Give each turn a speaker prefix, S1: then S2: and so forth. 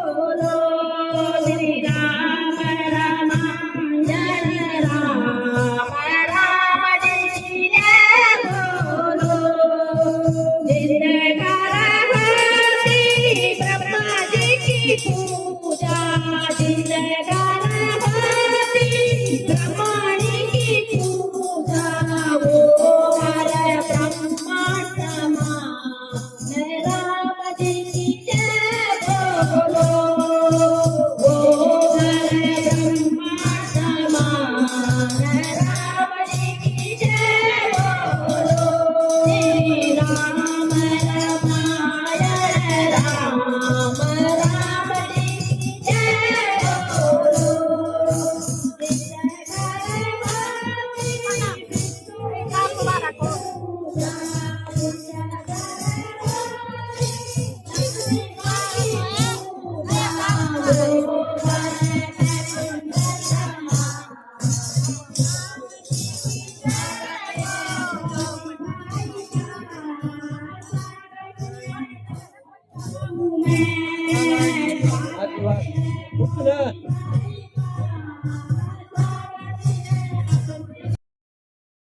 S1: बोलो श्री राम राम जय राम राम जी जय बोलो जिनकर होती ब्रह्मा जी की पूजा जिनकर होती ब्रह्मा जी की पूजा वो हर ब्रह्मा समान राम जी की जय बोलो वो हर ब्रह्मा समान राम जी की जय बोलो श्री राम रमाय राम राम जी की जय बोलो
S2: कुठलं